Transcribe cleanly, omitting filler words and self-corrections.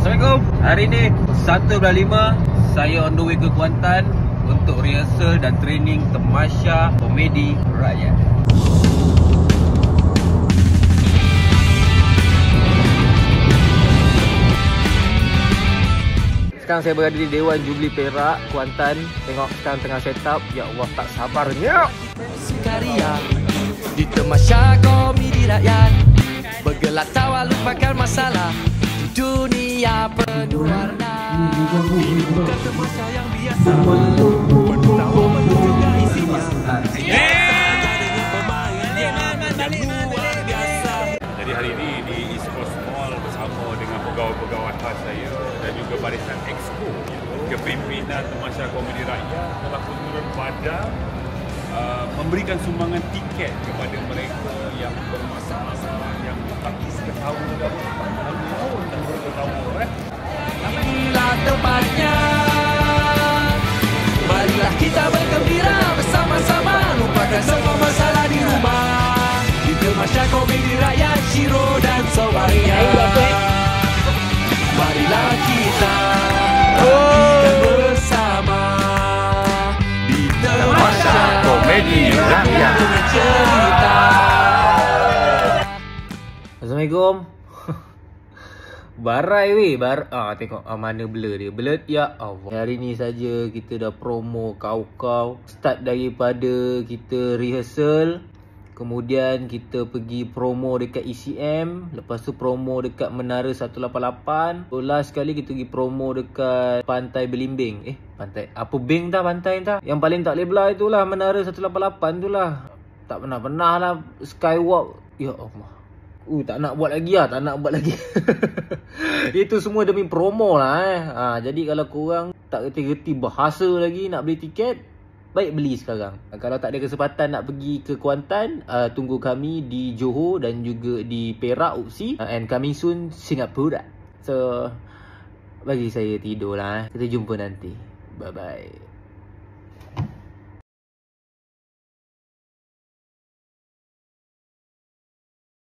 Assalamualaikum. Hari ni 1.5 saya on the way ke Kuantan untuk rehearsal dan training Tamasya Komedi Rakyat. Sekarang saya berada di Dewan Jubli Perak, Kuantan. Tengok sekarang tengah set up. Ya Allah, tak sabarnya. Sukaria di Tamasya Komedi Rakyat, bergelak tawa lupakan masalah di dunia penuh warna. Ini bukan tamasya yang biasa, penuh tawa penuh juga isinya. Dengan pemain yang luar biasa. Jadi hari ini di East Coast Mall bersama dengan pegawai-pegawai khas saya dan juga barisan Exco, kepimpinan Tamasya Komedi Rakyat telah pun turun pada memberikan sumbangan tiket kepada mereka yang bermasalah, yang tak ketahui dah tahun dan berketahui. Inilah tempatnya, marilah kita bergembira bersama-sama, lupakan semua masalah di rumah. Di Tamasya Komedi Rakyat, Shiro dan Sobaria. Marilah kita rapikan bersama di Tamasya Komedi Rakyat dengan cerita. Assalamualaikum. Barai weh, tengok mana blur dia. Blur, ya Allah. Hari ni saja kita dah promo kau-kau. Start daripada kita rehearsal, kemudian kita pergi promo dekat ECM, lepas tu promo dekat Menara 188. Last sekali kita pergi promo dekat Pantai Belimbing. Pantai apa Bing dah pantai dah. Yang paling tak boleh belah itulah Menara 188 tu lah. Tak pernah lah skywalk. Ya Allah. Tak nak buat lagi lah, tak nak buat lagi. Itu semua demi promo lah jadi kalau korang tak reti-reti bahasa lagi nak beli tiket, baik beli sekarang. Kalau tak ada kesempatan nak pergi ke Kuantan, tunggu kami di Johor dan juga di Perak, UPSI, and coming soon Singapura. So bagi saya tidur lah. Kita jumpa nanti. Bye bye.